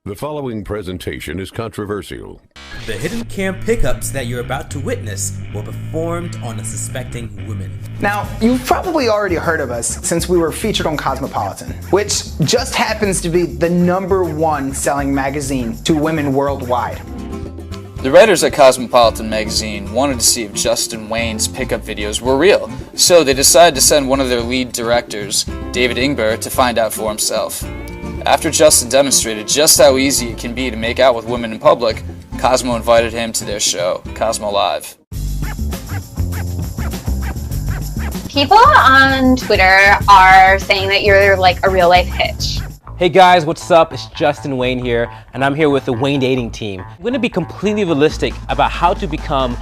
The following presentation is controversial. The hidden cam pickups that you're about to witness were performed on a suspecting woman. Now, you've probably already heard of us since we were featured on Cosmopolitan, which just happens to be the #1 selling magazine to women worldwide. The writers at Cosmopolitan magazine wanted to see if Justin Wayne's pickup videos were real, so they decided to send one of their lead directors, David Ingber, to find out for himself. After Justin demonstrated just how easy it can be to make out with women in public, Cosmo invited him to their show, Cosmo Live. People on Twitter are saying that you're like a real-life hitch. Hey guys, what's up? It's Justin Wayne here, and I'm here with the Wayne Dating Team. We're going to be completely realistic about how to become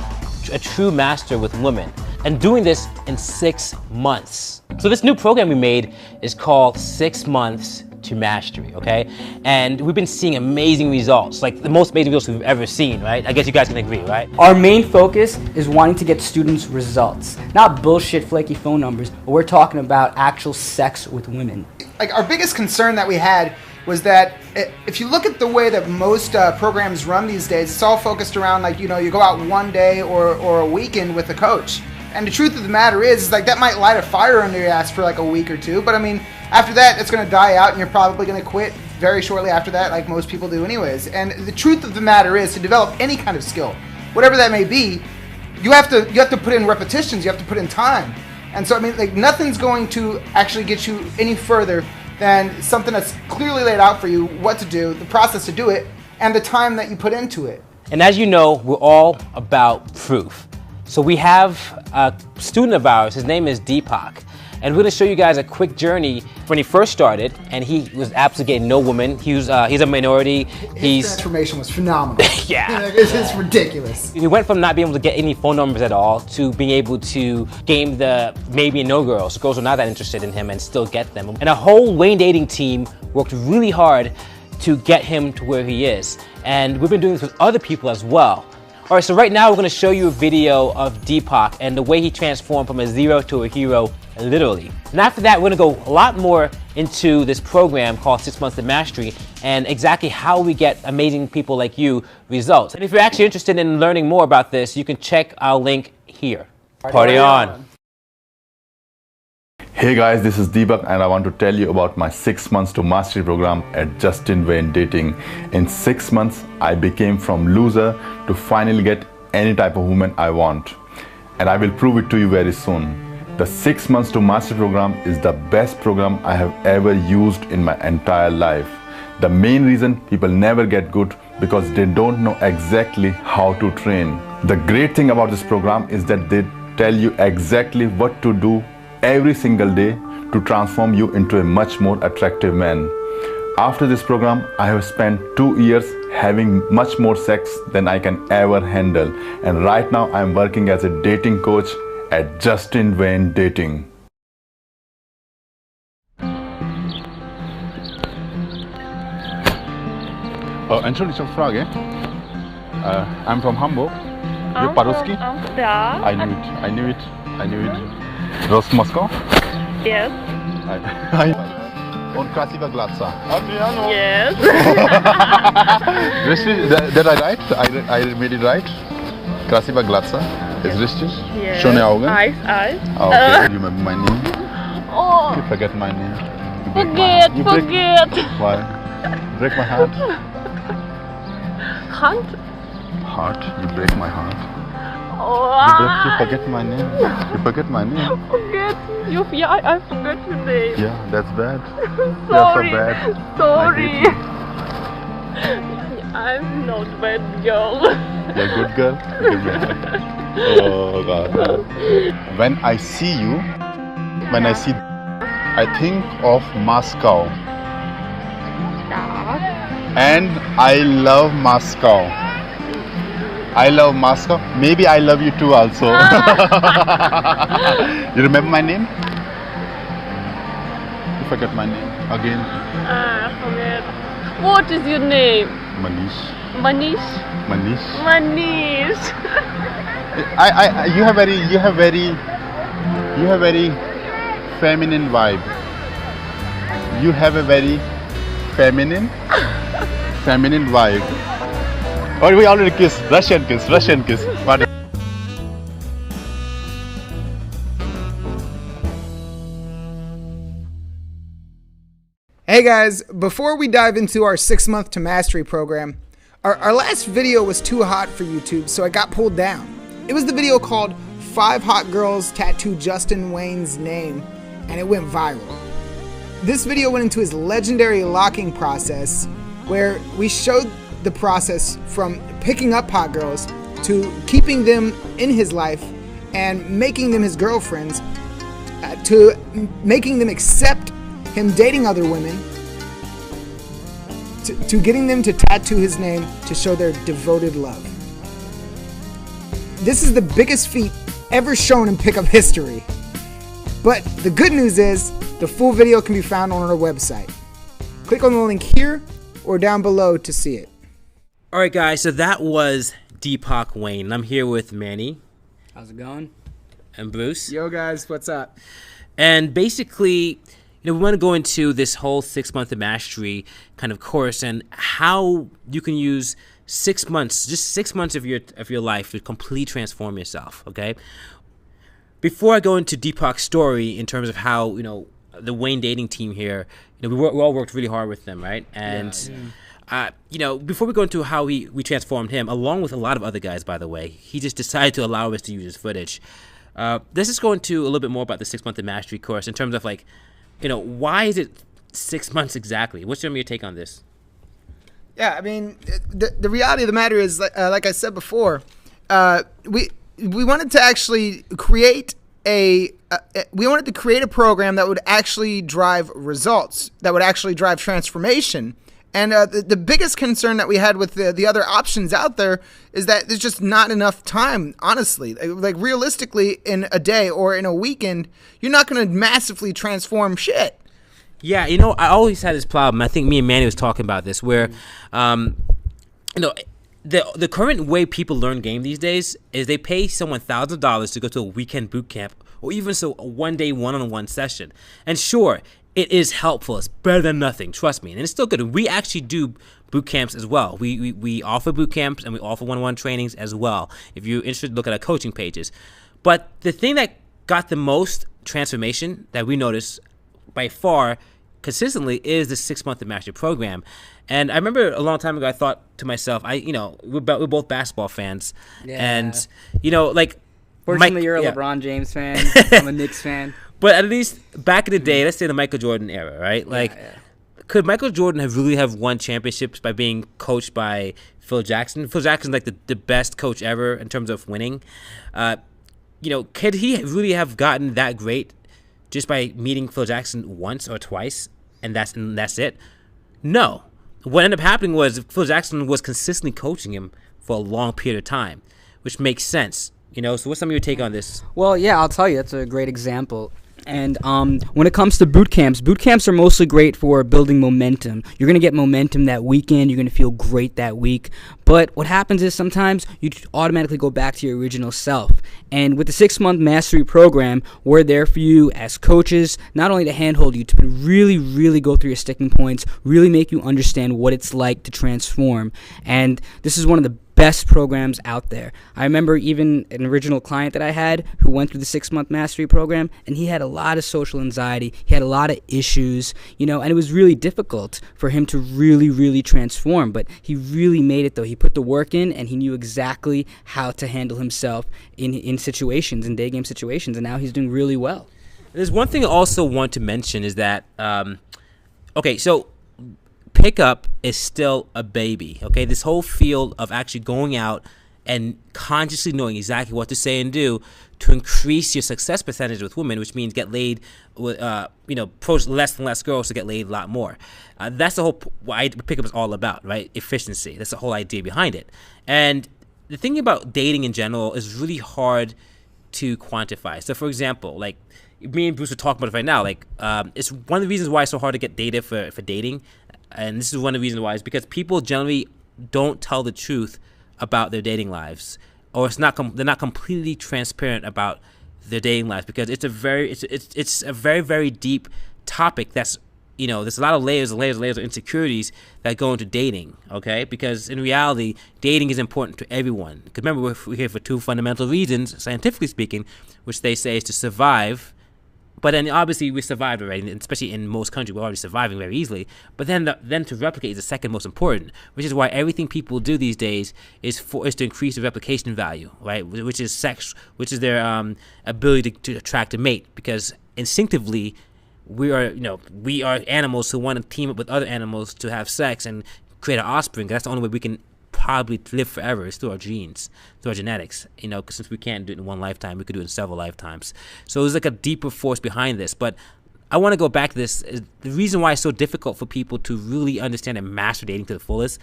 a true master with women, and doing this in 6 months. So this new program we made is called 6 Months to Mastery, okay? And we've been seeing amazing results, like the most amazing results we've ever seen, right? I guess you guys can agree, right? Our main focus is wanting to get students results, not bullshit flaky phone numbers, but we're talking about actual sex with women. Like, our biggest concern that we had was that if you look at the way that most programs run these days, it's all focused around, like, you know, you go out one day or a weekend with a coach. And the truth of the matter is like, that might light a fire under your ass for like a week or two, but I mean, after that, it's going to die out and you're probably going to quit very shortly after that, like most people do anyways. And the truth of the matter is, to develop any kind of skill, whatever that may be, you have to put in repetitions, you have to put in time. And so, I mean, like, nothing's going to actually get you any further than something that's clearly laid out for you, what to do, the process to do it, and the time that you put into it. And as you know, we're all about proof. So we have a student of ours, his name is Deepak, and we're going to show you guys a quick journey when he first started, and he was absolutely getting no woman. He's a minority. His transformation was phenomenal. Yeah. It's ridiculous. He went from not being able to get any phone numbers at all to being able to game the maybe and no girls. Girls were not that interested in him and still get them. And a whole Wayne Dating team worked really hard to get him to where he is. And we've been doing this with other people as well. All right, so right now we're going to show you a video of Deepak and the way he transformed from a zero to a hero, literally. And after that, we're going to go a lot more into this program called 6 Months to Mastery and exactly how we get amazing people like you results. And if you're actually interested in learning more about this, you can check our link here. Party on. Hey guys, this is Deepak and I want to tell you about my 6 Months to Mastery program at Justin Wayne Dating. In 6 months, I became from loser to finally get any type of woman I want. And I will prove it to you very soon. The 6 Months to Mastery program is the best program I have ever used in my entire life. The main reason people never get good because they don't know exactly how to train. The great thing about this program is that they tell you exactly what to do every single day to transform you into a much more attractive man. After this program, I have spent 2 years having much more sex than I can ever handle. And right now, I am working as a dating coach at Justin Wayne Dating. Entschuldigung, Frage. I'm from Hamburg. You're Paruski? Yeah. I knew it. Rost Moscow? Yes. Und Krasiva Glatza. Yes. Did I right? I made it right? Krasiva Glatza. Is richtig? Yes. Schöne Augen? Eyes. Okay, you remember my name? Oh. You forget my name. Forget. Why? You break my heart? Hand? Heart? You break my heart. Oh. You forget my name. You forget my name. Forget you? Yeah, I forgot your name. Yeah, that's bad. Sorry. You're so bad. Sorry. I hate you. I'm not bad girl. You're a good girl? Give me a hug. Oh God. When I see you, I think of Moscow. Yeah. And I love Moscow. I love Moscow. Maybe I love you too also. You remember my name? You forget my name again. Forget. What is your name? Manish. Manish. You have very feminine vibe. You have a very feminine feminine vibe. Or we already kiss, Russian kiss. What? Hey guys, before we dive into our 6-month to mastery program, our last video was too hot for YouTube, so it got pulled down. It was the video called 5 Hot Girls Tattoo Justin Wayne's Name, and it went viral. This video went into his legendary locking process, where we showed the process from picking up hot girls to keeping them in his life and making them his girlfriends, to making them accept him dating other women, to getting them to tattoo his name to show their devoted love. This is the biggest feat ever shown in pickup history. But the good news is, the full video can be found on our website. Click on the link here or down below to see it. Alright guys, so that was Deepak Wayne. I'm here with Manny. How's it going? And Bruce. Yo guys, what's up? And basically, we want to go into this whole 6-month of mastery kind of course and how you can use 6 months, just 6 months of your life to completely transform yourself, okay? Before I go into Deepak's story in terms of how, the Wayne dating team here, we all worked really hard with them, right? And, before we go into how we transformed him, along with a lot of other guys, by the way, he just decided to allow us to use his footage. Let's just go into a little bit more about the 6-month of mastery course in terms of why is it 6 months exactly? What's your take on this? Yeah, I mean, the reality of the matter is, like I said before, we wanted to actually create a program that would actually drive results, that would actually drive transformation. And the biggest concern that we had with the other options out there is that there's just not enough time, honestly. Like realistically, in a day or in a weekend, you're not going to massively transform shit. Yeah, I always had this problem. I think me and Manny was talking about this, where, the current way people learn game these days is they pay someone $1,000 to go to a weekend boot camp, or even so a one-day one-on-one session. And sure, it is helpful. It's better than nothing. Trust me. And it's still good. We actually do boot camps as well. We offer boot camps and we offer one-on-one trainings as well. If you're interested, look at our coaching pages. But the thing that got the most transformation that we noticed by far consistently is the 6-month of mastery program. And I remember a long time ago, I thought to myself, we're both basketball fans. Yeah. And, Fortunately, you're a LeBron James fan. I'm a Knicks fan. But at least back in the day, let's say the Michael Jordan era, right? Could Michael Jordan have won championships by being coached by Phil Jackson? Phil Jackson's like the best coach ever in terms of winning. Could he really have gotten that great just by meeting Phil Jackson once or twice, and that's it? No. What ended up happening was Phil Jackson was consistently coaching him for a long period of time, which makes sense. So what's some of your take on this? Well, yeah, I'll tell you. That's a great example. And when it comes to boot camps are mostly great for building momentum. You're going to get momentum that weekend. You're going to feel great that week. But what happens is sometimes you automatically go back to your original self. And with the 6-month mastery program, we're there for you as coaches, not only to handhold you, to really, really go through your sticking points, really make you understand what it's like to transform. And this is one of the best programs out there. I remember even an original client that I had who went through the 6-month mastery program, and he had a lot of social anxiety. He had a lot of issues, and it was really difficult for him to really, really transform. But he really made it, though. He put the work in, and he knew exactly how to handle himself in situations, in day game situations, and now he's doing really well. There's one thing I also want to mention is that, so pickup is still a baby, okay? This whole field of actually going out and consciously knowing exactly what to say and do to increase your success percentage with women, which means get laid with, approach less and less girls to get laid a lot more. That's the whole what pickup is all about, right? Efficiency. That's the whole idea behind it. And the thing about dating in general is really hard to quantify. So, for example, like me and Bruce are talking about it right now. Like, it's one of the reasons why it's so hard to get data for dating. And this is one of the reasons why, is because people generally don't tell the truth about their dating lives, or they're not completely transparent about their dating lives, because it's a very very deep topic that's there's a lot of layers and layers and layers of insecurities that go into dating, okay? Because in reality, dating is important to everyone. Because remember, we're here for two fundamental reasons, scientifically speaking, which they say is to survive. But then obviously we survived already, especially in most countries, we're already surviving very easily. But then to replicate is the second most important, which is why everything people do these days is to increase the replication value, right? Which is sex, which is their ability to attract a mate. Because instinctively, we are animals who want to team up with other animals to have sex and create an offspring. That's the only way we can probably live forever is through our genes, through our genetics, because since we can't do it in one lifetime, we could do it in several lifetimes. So there's like a deeper force behind this. But I want to go back to this. The reason why it's so difficult for people to really understand and master dating to the fullest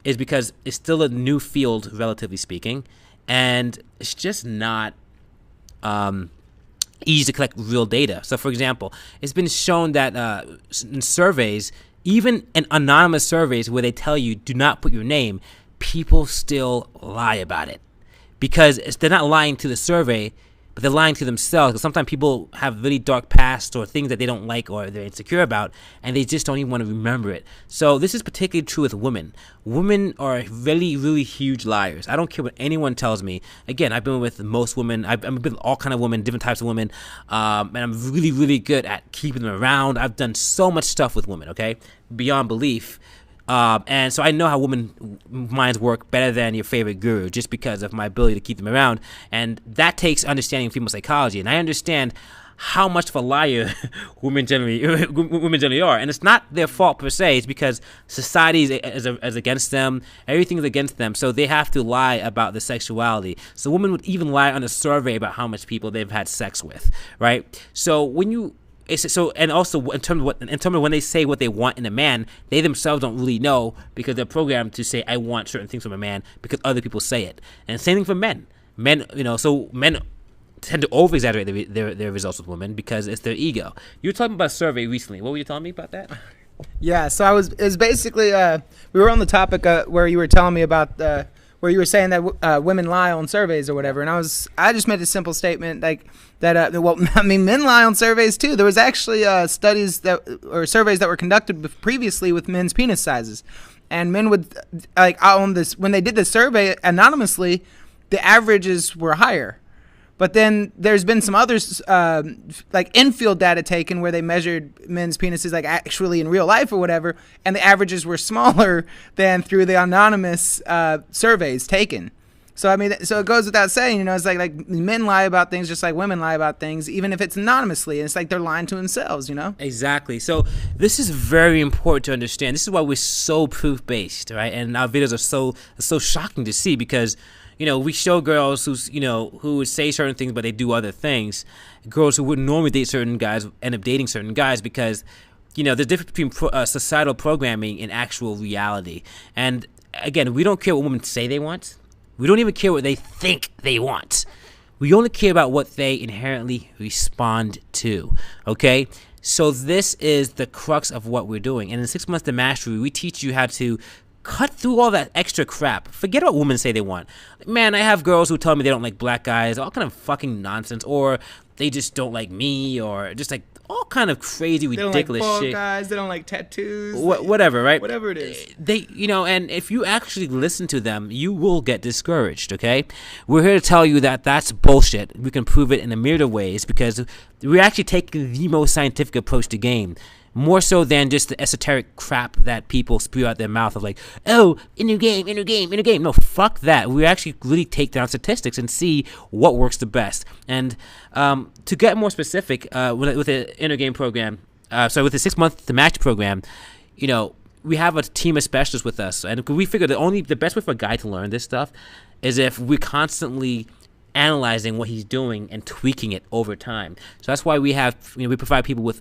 is because it's still a new field, relatively speaking, and it's just not easy to collect real data. So for example, it's been shown that in surveys, even in anonymous surveys where they tell you do not put your name, people still lie about it because they're not lying to the survey, but they're lying to themselves. Because sometimes people have really dark past or things that they don't like or they're insecure about, and they just don't even want to remember it. So this is particularly true with women. Women are really, really huge liars. I don't care what anyone tells me. Again, I've been with most women. I've been with all kind of women, different types of women, and I'm really, really good at keeping them around. I've done so much stuff with women, okay, beyond belief. And so I know how women minds work better than your favorite guru just because of my ability to keep them around. And that takes understanding female psychology. And I understand how much of a liar women generally are. And it's not their fault per se. It's because society is against them. Everything is against them. So they have to lie about the sexuality. So women would even lie on a survey about how much people they've had sex with, right? So when you... and also in terms of when they say what they want in a man, they themselves don't really know because they're programmed to say I want certain things from a man because other people say it. And same thing for men. So men tend to over exaggerate their results with women because it's their ego. You were talking about a survey recently. What were you telling me about that? Yeah, so it was basically we were on the topic where you were telling me about where you were saying that women lie on surveys or whatever, and I just made a simple statement like that. Men lie on surveys too. There was actually surveys that were conducted previously with men's penis sizes, and men would when they did the survey anonymously, the averages were higher. But then there's been some others, like infield data taken where they measured men's penises like actually in real life or whatever, and the averages were smaller than through the anonymous surveys taken. So I mean, so it goes without saying, it's like men lie about things just like women lie about things, even if it's anonymously. And it's like they're lying to themselves, Exactly. So this is very important to understand. This is why we're so proof-based, right? And our videos are so shocking to see because we show girls who would say certain things, but they do other things. Girls who wouldn't normally date certain guys end up dating certain guys because, there's a difference between societal programming and actual reality. And again, we don't care what women say they want. We don't even care what they think they want. We only care about what they inherently respond to, okay? So this is the crux of what we're doing. And in 6 months to mastery, we teach you how to cut through all that extra crap. Forget what women say they want. Man, I have girls who tell me they don't like black guys, all kind of fucking nonsense, or they just don't like me, or just like all kind of crazy, ridiculous shit. They don't like bald guys, they don't like tattoos. Whatever, right? Whatever it is. And if you actually listen to them, you will get discouraged, okay? We're here to tell you that that's bullshit. We can prove it in a myriad of ways because we're actually taking the most scientific approach to game. More so than just the esoteric crap that people spew out their mouth of like, oh, inner game. No, fuck that. We actually really take down statistics and see what works the best. And to get more specific, with the inner game program, with the 6 month to match program, we have a team of specialists with us. And we figure the best way for a guy to learn this stuff is if we're constantly analyzing what he's doing and tweaking it over time. So that's why we provide people with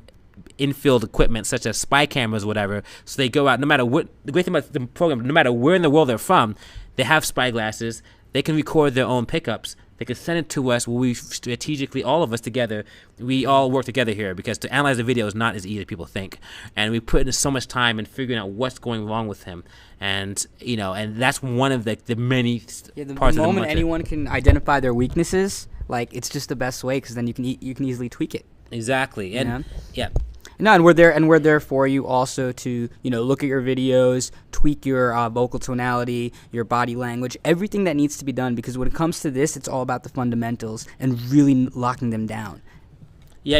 infield equipment such as spy cameras or whatever, so they go out no matter what. The great thing about the program, no matter where in the world they're from, they have spy glasses, they can record their own pickups, they can send it to us where we strategically, all of us together, we all work together here because to analyze the video is not as easy as people think, and we put in so much time in figuring out what's going wrong with him, and and that's one of the many parts of the moment. The moment anyone can identify their weaknesses, like it's just the best way because then you can easily tweak it. Exactly. And yeah. No, and we're there for you also to, look at your videos, tweak your vocal tonality, your body language, everything that needs to be done, because when it comes to this, it's all about the fundamentals and really locking them down. Yeah,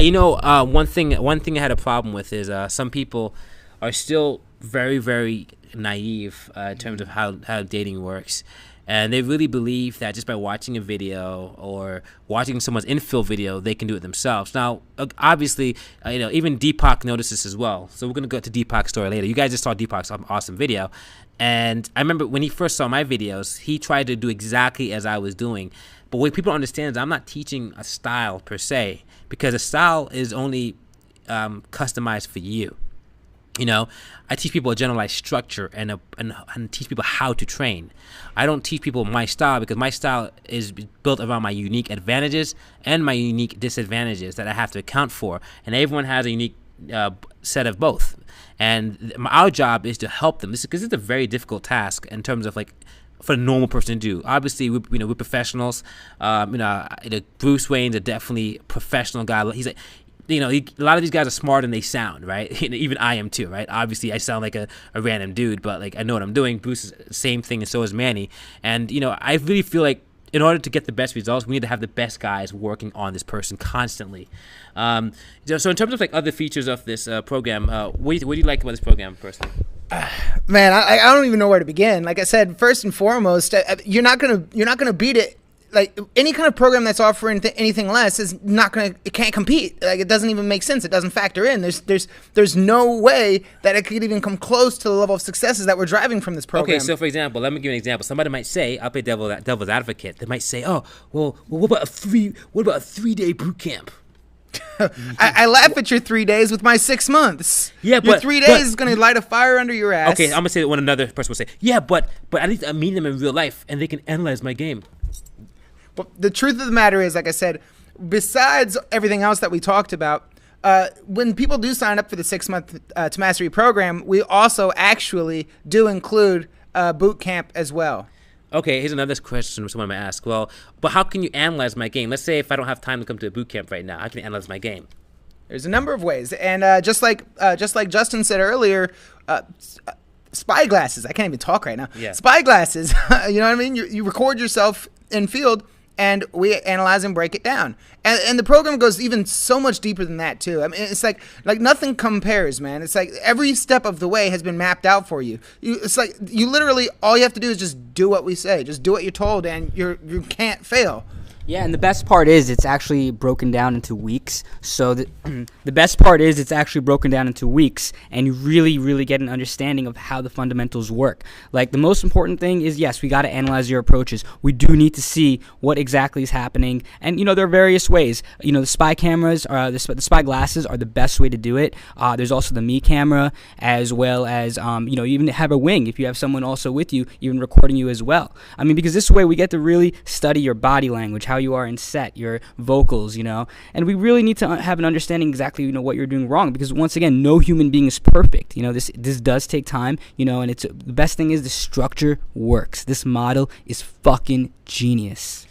one thing I had a problem with is some people are still very, very naive in terms of how dating works. And they really believe that just by watching a video or watching someone's infill video, they can do it themselves. Now, obviously, even Deepak noticed this as well. So we're going to go to Deepak's story later. You guys just saw Deepak's awesome video. And I remember when he first saw my videos, he tried to do exactly as I was doing. But what people don't understand is I'm not teaching a style per se, because a style is only customized for you. I teach people a generalized structure and teach people how to train. I don't teach people my style, because my style is built around my unique advantages and my unique disadvantages that I have to account for. And everyone has a unique set of both. And our job is to help them. Because it's a very difficult task in terms of for a normal person to do. Obviously, we're professionals. Bruce Wayne's a definitely professional guy. He's like, a lot of these guys are smarter than they sound, right? Even I am too, right? Obviously, I sound like a random dude, but I know what I'm doing. Bruce is the same thing, and so is Manny. And I really feel like in order to get the best results, we need to have the best guys working on this person constantly. So in terms of other features of this program, what do you like about this program personally? Man, I don't even know where to begin. Like I said, first and foremost, you're not gonna beat it. Any kind of program that's offering anything less is it can't compete. It doesn't even make sense. It doesn't factor in. There's no way that it could even come close to the level of successes that we're driving from this program. Okay, so for example, let me give you an example. Somebody might say, I'll play devil's advocate. They might say, oh, well, what about a 3-day boot camp? I laugh at your 3 days with my 6 months. Yeah, your 3 days is going to light a fire under your ass. Okay, I'm going to say what another person will say. Yeah, but at least I meet them in real life and they can analyze my game. But the truth of the matter is, like I said, besides everything else that we talked about, when people do sign up for the 6-month to mastery program, we also actually do include boot camp as well. Okay, here's another question someone might ask. Well, but how can you analyze my game? Let's say if I don't have time to come to a boot camp right now, how can you analyze my game? There's a number of ways, and just like Justin said earlier, spy glasses. I can't even talk right now. Yeah. Spy glasses. You know what I mean? You record yourself in field, and we analyze and break it down. And the program goes even so much deeper than that too. I mean, it's like nothing compares, man. It's like every step of the way has been mapped out for you. It's like you literally, all you have to do is just do what we say. Just do what you're told, and you can't fail. Yeah, and the best part is it's actually broken down into weeks. So the best part is it's actually broken down into weeks, and you really, really get an understanding of how the fundamentals work. The most important thing is, yes, we got to analyze your approaches. We do need to see what exactly is happening, and there are various ways. The spy cameras, the spy glasses are the best way to do it. There's also the Me camera, as well as you even have a wing if you have someone also with you, even recording you as well. I mean, because this way we get to really study your body language, how you are in set, your vocals, and we really need to have an understanding exactly, what you're doing wrong, because once again, no human being is perfect. This does take time, and it's the best thing is the structure works. This model is fucking genius.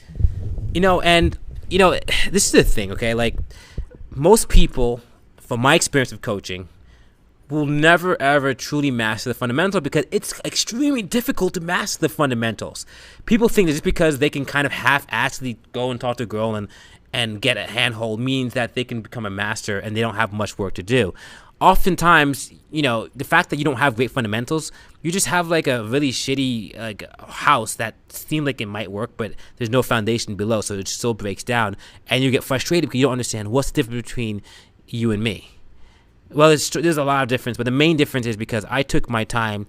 This is the thing, okay? Most people, from my experience of coaching, will never ever truly master the fundamental, because it's extremely difficult to master the fundamentals. People think that just because they can kind of half-assedly go and talk to a girl and get a handhold means that they can become a master and they don't have much work to do. Oftentimes, the fact that you don't have great fundamentals, you just have a really shitty house that seems like it might work, but there's no foundation below, so it still breaks down, and you get frustrated because you don't understand what's the difference between you and me. Well, there's a lot of difference, but the main difference is because I took my time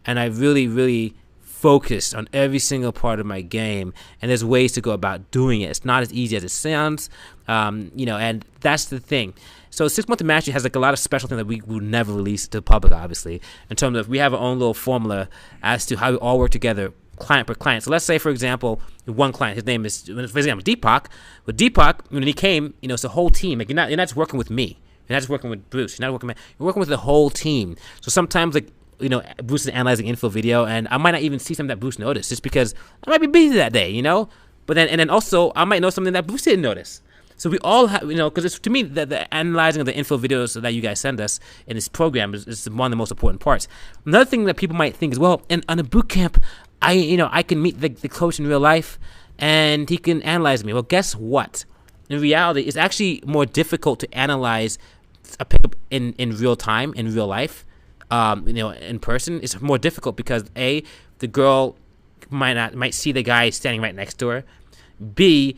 and I really, really focused on every single part of my game, and there's ways to go about doing it. It's not as easy as it sounds, and that's the thing. So 6-month mastery has a lot of special things that we will never release to the public, obviously, in terms of we have our own little formula as to how we all work together, client per client. So let's say, for example, one client, his name is, for example, Deepak. With Deepak, when he came, it's a whole team. You're not just working with me. You're not just working with Bruce. You're working with the whole team. So sometimes, Bruce is analyzing info video, and I might not even see something that Bruce noticed, just because I might be busy that day, But then also, I might know something that Bruce didn't notice. So we all have, because to me, the analyzing of the info videos that you guys send us in this program is one of the most important parts. Another thing that people might think is, well, on a boot camp, I can meet the coach in real life, and he can analyze me. Well, guess what? In reality, it's actually more difficult to analyze a pickup in real time, in real life, in person. It's more difficult because A, the girl might see the guy standing right next to her. B,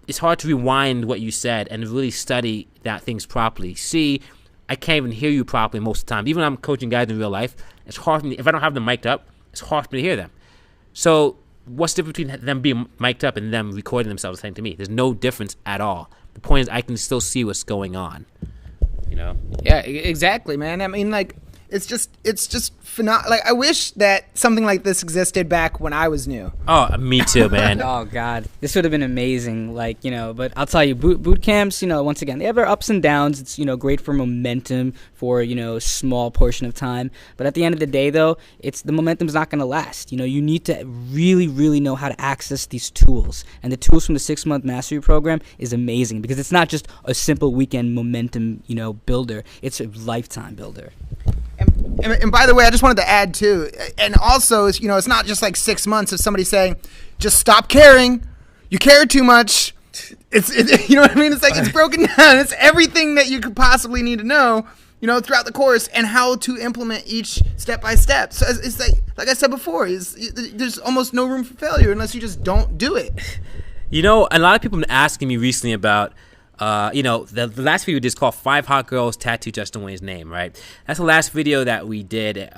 it's hard to rewind what you said and really study that things properly. C, I can't even hear you properly most of the time. Even when I'm coaching guys in real life, it's hard for me, if I don't have them mic'd up, it's hard for me to hear them. So what's the difference between them being mic'd up and them recording themselves saying to me? There's no difference at all. The point is I can still see what's going on. Yeah, exactly, man. I mean, like, it's just phenomenal. Like, I wish that something like this existed back when I was new. Oh, me too, man. Oh God, this would have been amazing. Like, but I'll tell you, boot camps, once again, they have their ups and downs. It's, great for momentum for, a small portion of time. But at the end of the day, though, the momentum's not going to last. You need to really, really know how to access these tools. And the tools from the 6-month mastery program is amazing because it's not just a simple weekend momentum, builder. It's a lifetime builder. And by the way, I just wanted to add too, and also, it's not just like 6 months of somebody saying, just stop caring. You care too much. It's you know what I mean? It's like, it's broken down. It's everything that you could possibly need to know, throughout the course and how to implement each step by step. So it's like I said before, there's almost no room for failure unless you just don't do it. A lot of people have been asking me recently about, the last video we did is called 5 Hot Girls Tattoo Justin Wayne's Name, right? That's the last video that we did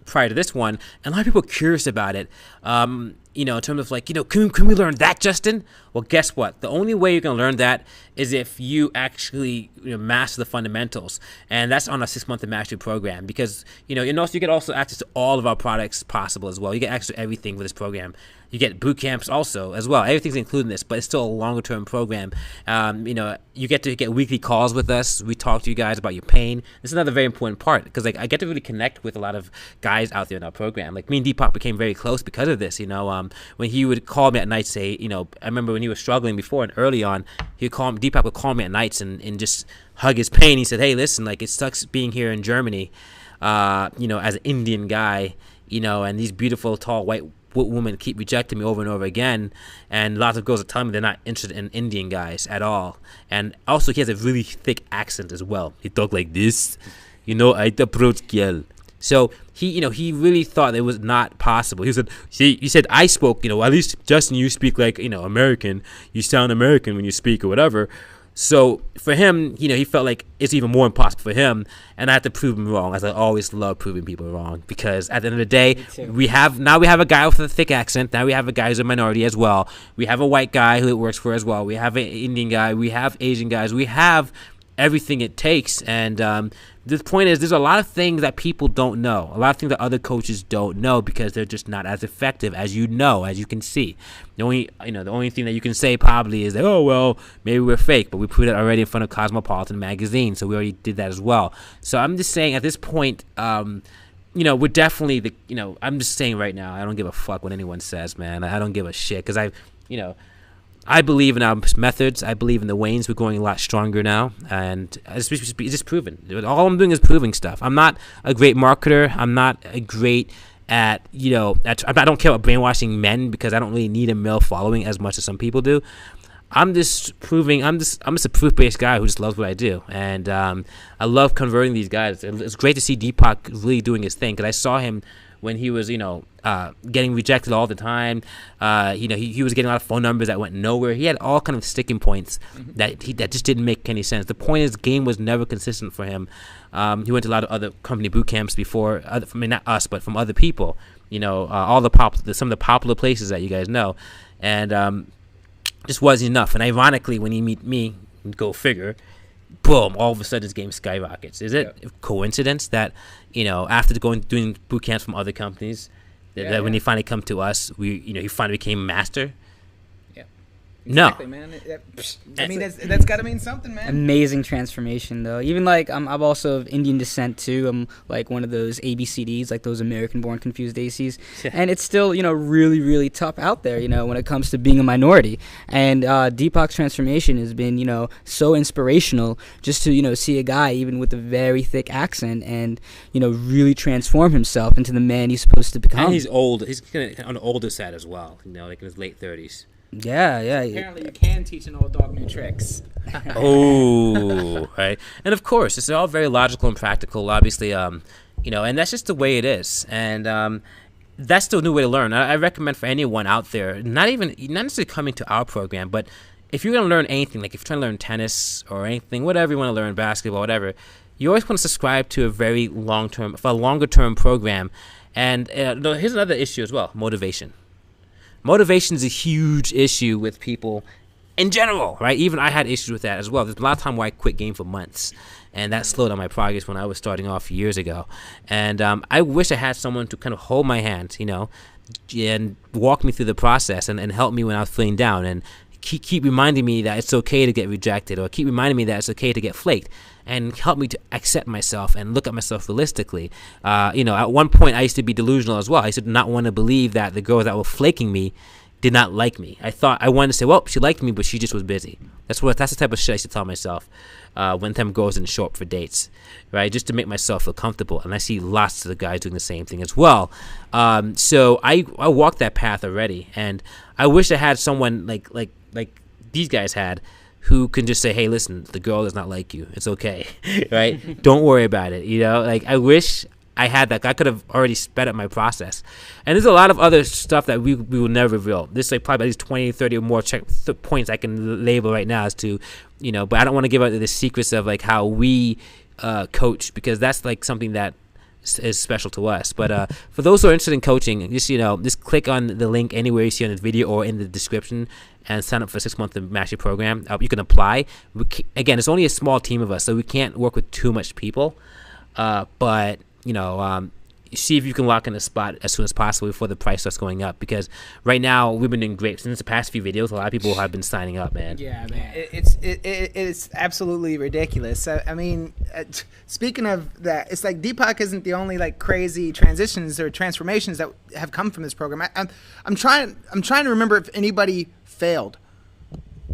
prior to this one, and a lot of people are curious about it. In terms of like, can we learn that, Justin? Well, guess what? The only way you're going to learn that is if you actually master the fundamentals, and that's on a 6-month mastery program. Because and also you get also access to all of our products possible as well. You get access to everything with this program. You get boot camps also as well. Everything's included in this, but it's still a longer term program. You get to get weekly calls with us. We talk to you guys about your pain. This is another very important part because I get to really connect with a lot of guys out there in our program. Like me and Deepak became very close because of this. When he would call me at night, say, I remember when he was struggling before and early on, Deepak would call me at nights and just hug his pain. He said, hey, listen, like, it sucks being here in Germany, as an Indian guy, and these beautiful, tall, white women keep rejecting me over and over again, and lots of girls are telling me they're not interested in Indian guys at all. And also, he has a really thick accent as well. He talk like this, I approach girl. So he really thought it was not possible. He said I spoke, at least Justin, you speak like, American. You sound American when you speak or whatever. So for him, he felt like it's even more impossible for him, and I had to prove him wrong, as I always love proving people wrong, because at the end of the day, we have a guy with a thick accent. Now we have a guy who's a minority as well. We have a white guy who it works for as well. We have an Indian guy. We have Asian guys. We have everything it takes, and the point is, there's a lot of things that people don't know, a lot of things that other coaches don't know, because they're just not as effective as you can see. The only thing that you can say probably is that, oh well, maybe we're fake, but we put it already in front of Cosmopolitan magazine, so we already did that as well. So I'm just saying, at this point, we're definitely I'm just saying right now, I don't give a fuck what anyone says, man. I don't give a shit, because I believe in our methods. I believe in the Waynes. We're growing a lot stronger now, and it's just proven. All I'm doing is proving stuff. I'm not a great marketer. I'm not a great at I don't care about brainwashing men, because I don't really need a male following as much as some people do. I'm just proving. I'm just a proof-based guy who just loves what I do, and I love converting these guys. It's great to see Deepak really doing his thing, because I saw him when he was, getting rejected all the time. He was getting a lot of phone numbers that went nowhere. He had all kind of sticking points that just didn't make any sense. The point is, the game was never consistent for him. He went to a lot of other company boot camps before, not us, but from other people. Some of the popular places that you guys know, and just wasn't enough. And ironically, when he meet me, go figure, boom, all of a sudden his game skyrockets. Is it a coincidence that, after doing boot camps from other companies, that when he finally come to us, he finally became master? No. Exactly, man. I mean, that's got to mean something, man. Amazing transformation, though. Even like I'm also of Indian descent too. I'm like one of those ABCDs, like those American-born confused ACs, and it's still really really tough out there. When it comes to being a minority. And Deepak's transformation has been so inspirational. Just to see a guy even with a very thick accent and really transform himself into the man he's supposed to become. And he's old. He's kind of on the older side as well. Like in his late 30s. Yeah. Apparently, you can teach an old dog new tricks. Oh, right. And of course, it's all very logical and practical. Obviously, and that's just the way it is. And that's the new way to learn. I recommend for anyone out there, not necessarily coming to our program, but if you're going to learn anything, like if you're trying to learn tennis or anything, whatever you want to learn, basketball, whatever, you always want to subscribe to a longer term program. And here's another issue as well: motivation. Motivation is a huge issue with people in general, right? Even I had issues with that as well. There's a lot of time where I quit game for months, and that slowed down my progress when I was starting off years ago. And I wish I had someone to kind of hold my hand, and walk me through the process and help me when I was feeling down, and keep reminding me that it's okay to get rejected, or keep reminding me that it's okay to get flaked, and help me to accept myself and look at myself realistically. At one point I used to be delusional as well. I used to not want to believe that the girls that were flaking me did not like me. I wanted to say, well, she liked me, but she just was busy. That's the type of shit I used to tell myself when them girls didn't show up for dates, right? Just to make myself feel comfortable. And I see lots of the guys doing the same thing as well. So I walked that path already, and I wish I had someone like these guys had, who can just say, hey, listen, the girl does not like you. It's okay, right? Don't worry about it, I wish I had that. I could have already sped up my process. And there's a lot of other stuff that we will never reveal. There's probably at least 20, 30 or more points I can label right now as to, but I don't want to give out the secrets of how we coach, because that's something that is special to us. But for those who are interested in coaching, just click on the link anywhere you see on the video or in the description and sign up for a 6-month mastery program. You can apply. Again, it's only a small team of us, so we can't work with too much people. But see if you can lock in a spot as soon as possible before the price starts going up, because right now we've been doing great since the past few videos. A lot of people have been signing up, man. Yeah, man, it's absolutely ridiculous. I mean, speaking of that, it's like Deepak isn't the only crazy transitions or transformations that have come from this program. I'm trying to remember if anybody failed,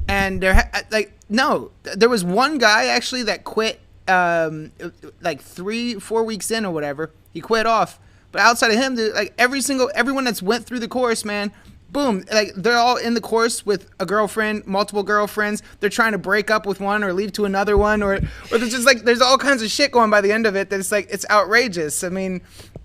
and there was one guy actually that quit 3-4 weeks in or whatever. He quit off, but outside of him, everyone that's went through the course, man, boom, they're all in the course with a girlfriend, multiple girlfriends. They're trying to break up with one or leave to another one, or there's just there's all kinds of shit going by the end of it that it's outrageous. I mean,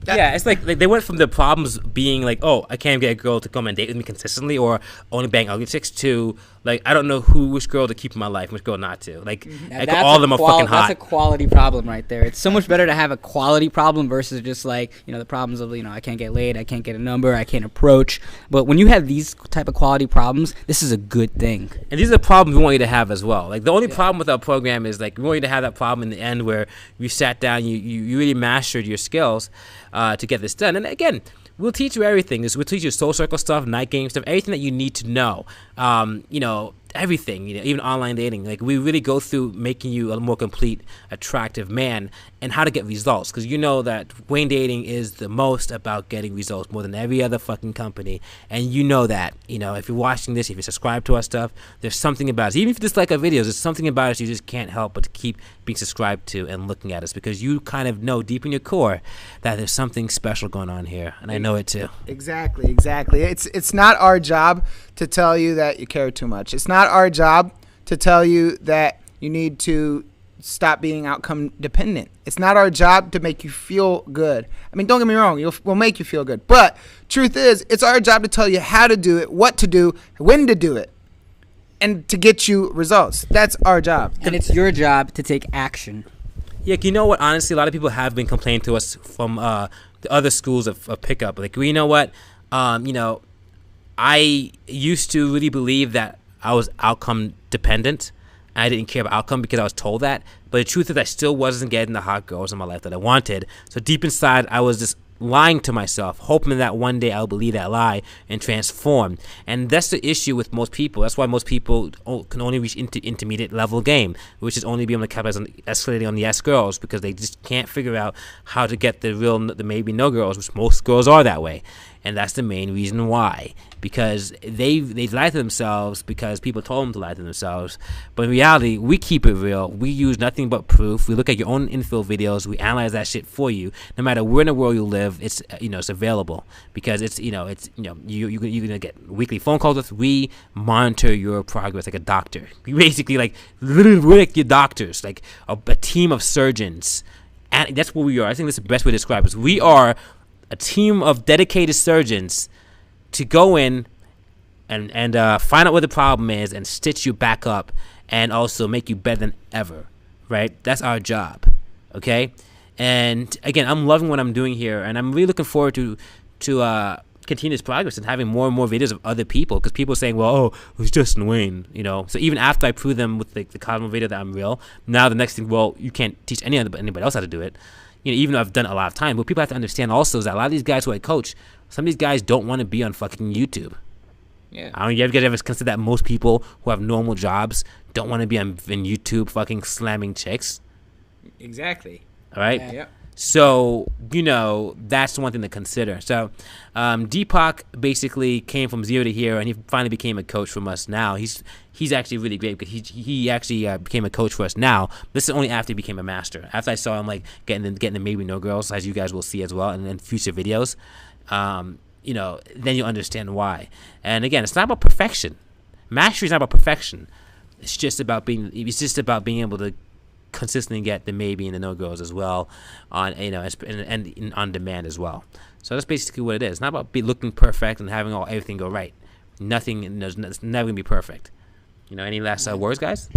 it's they went from the problems being oh, I can't get a girl to come and date with me consistently, or only bang ugly chicks, to I don't know which girl to keep in my life, which girl not to. All of them are fucking hot. That's a quality problem right there. It's so much better to have a quality problem versus just the problems of I can't get laid, I can't get a number, I can't approach. But when you have these type of quality problems, this is a good thing. And these are the problems we want you to have as well. The only problem with our program is we want you to have that problem in the end where you sat down, you really mastered your skills to get this done. And again, we'll teach you everything. We'll teach you soul circle stuff, night game stuff, everything that you need to know. Everything, even online dating. We really go through making you a more complete, attractive man, and how to get results. Because that Wayne Dating is the most about getting results more than every other fucking company. And that. If you're watching this, if you subscribe to our stuff, there's something about us. Even if you dislike our videos, there's something about us you just can't help but to keep being subscribed to and looking at us, because you kind of know deep in your core that there's something special going on here. And I know it too. Exactly. It's not our job to tell you that you care too much. It's not our job to tell you that you need to stop being outcome dependent. It's not our job to make you feel good. I mean, don't get me wrong, we'll make you feel good. But truth is, it's our job to tell you how to do it, what to do, when to do it, and to get you results. That's our job. And it's your job to take action. Yeah, you know what? Honestly, a lot of people have been complaining to us from the other schools of pickup. You know what? I used to really believe that I was outcome dependent. and I didn't care about outcome because I was told that. But the truth is I still wasn't getting the hot girls in my life that I wanted. So deep inside, I was just lying to myself, hoping that one day I'll believe that lie and transform. And that's the issue with most people. That's why most people can only reach intermediate level game, which is only be able to capitalize on escalating on the yes girls, because they just can't figure out how to get the maybe no girls, which most girls are that way. And that's the main reason why, because they lie to themselves because people told them to lie to themselves. But in reality, we keep it real. We use nothing but proof. We look at your own infill videos. We analyze that shit for you. No matter where in the world you live, it's it's available, because you're gonna get weekly phone calls with. We monitor your progress like a doctor. We basically literally we're like your doctors, like a team of surgeons, and that's what we are. I think that's the best way to describe it. We are a team of dedicated surgeons to go in and find out what the problem is and stitch you back up and also make you better than ever, right? That's our job, okay? And again, I'm loving what I'm doing here, and I'm really looking forward to continue this progress and having more and more videos of other people, because people are saying, well, oh, it was Justin Wayne, So even after I prove them with the Cosmo video that I'm real, now the next thing, well, you can't teach anybody else how to do it. Even though I've done it a lot of time, what people have to understand also is that a lot of these guys who I coach, some of these guys don't want to be on fucking YouTube. Yeah. I don't know, you guys ever consider that most people who have normal jobs don't want to be on YouTube fucking slamming chicks? Exactly. All right? Yeah. So, that's one thing to consider. So, Deepak basically came from zero to here, and he finally became a coach from us now. He's actually really great, because he actually became a coach for us now. This is only after he became a master. After I saw him getting the maybe no girls, as you guys will see as well, and in future videos, then you'll understand why. And again, it's not about perfection. Mastery is not about perfection. It's just about being able to consistently get the maybe and the no girls as well, on and on demand as well. So that's basically what it is. It's not about looking perfect and having everything go right. Nothing, it's never gonna be perfect. Any last words, guys?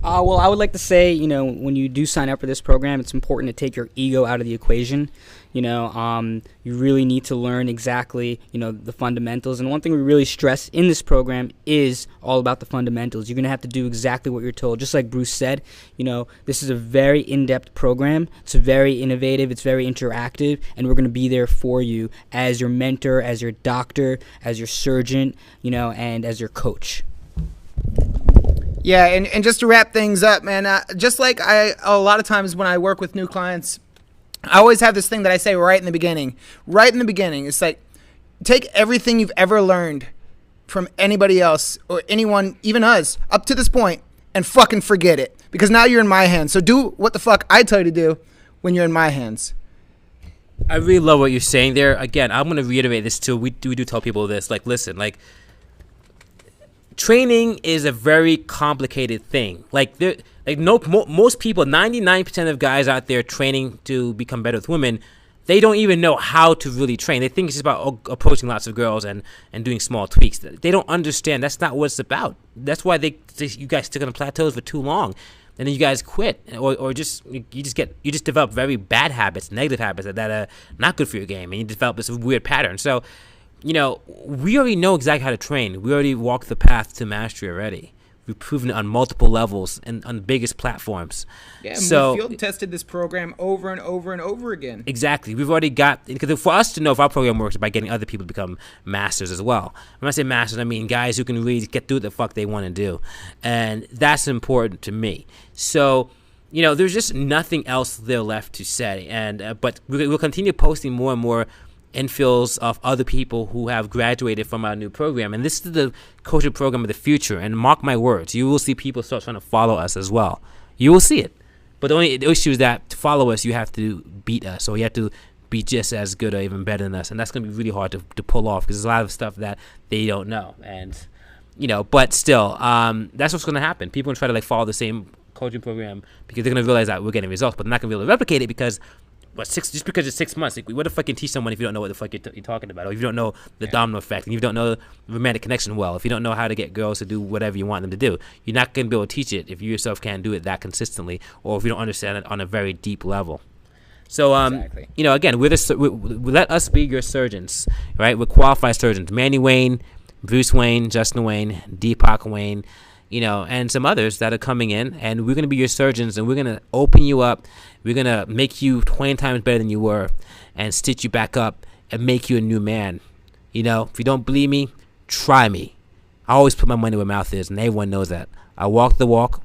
Well, I would like to say, when you do sign up for this program, it's important to take your ego out of the equation. You really need to learn exactly, the fundamentals. And one thing we really stress in this program is all about the fundamentals. You're going to have to do exactly what you're told. Just like Bruce said, this is a very in-depth program. It's very innovative. It's very interactive. And we're going to be there for you as your mentor, as your doctor, as your surgeon, and as your coach. Yeah, and just to wrap things up, man, just like a lot of times when I work with new clients, I always have this thing that I say right in the beginning. Right in the beginning, it's like, take everything you've ever learned from anybody else or anyone, even us, up to this point, and fucking forget it. Because now you're in my hands. So do what the fuck I tell you to do when you're in my hands. I really love what you're saying there. Again, I'm going to reiterate this too. We do tell people this. Listen, training is a very complicated thing. Most people, 99% of guys out there training to become better with women, they don't even know how to really train. They think it's just about approaching lots of girls and doing small tweaks. They don't understand. That's not what it's about. That's why you guys stick on the plateaus for too long, and then you guys quit, or you just develop very bad habits, negative habits that are not good for your game, and you develop this weird pattern. So, we already know exactly how to train. We already walked the path to mastery already. We've proven it on multiple levels and on the biggest platforms. Yeah, and so, we field tested this program over and over and over again. Exactly. We've already got, because for us to know if our program works, by getting other people to become masters as well. When I say masters, I mean guys who can really do what the fuck they want to do. And that's important to me. So, there's just nothing else there left to say. And but we'll continue posting more and more infills of other people who have graduated from our new program, and this is the coaching program of the future. And mark my words, you will see people start trying to follow us as well. You will see it, but the only issue is that to follow us, you have to beat us, or you have to be just as good or even better than us, and that's going to be really hard to pull off, because there's a lot of stuff that they don't know. And but still, that's what's going to happen. People are going to try to follow the same coaching program because they're going to realize that we're getting results, but they're not going to be able to replicate it because just because it's 6 months. What the fuck can teach someone if you don't know what the fuck you're talking about, or if you don't know the domino effect, and you don't know the romantic connection well, if you don't know how to get girls to do whatever you want them to do, you're not going to be able to teach it if you yourself can't do it that consistently, or if you don't understand it on a very deep level. So, Exactly. Again, we let us be your surgeons, right? We're qualified surgeons. Manny Wayne, Bruce Wayne, Justin Wayne, Deepak Wayne, and some others that are coming in, and we're going to be your surgeons, and we're going to open you up. We're going to make you 20 times better than you were and stitch you back up and make you a new man. If you don't believe me, try me. I always put my money where my mouth is, and everyone knows that. I walk the walk.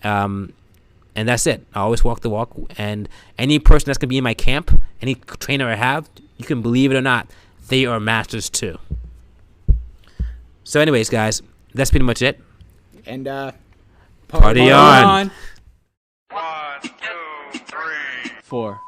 And that's it. I always walk the walk. And any person that's going to be in my camp, any trainer I have, you can believe it or not, they are masters too. So anyways, guys, that's pretty much it. And party on. 1, 2, 3, 4.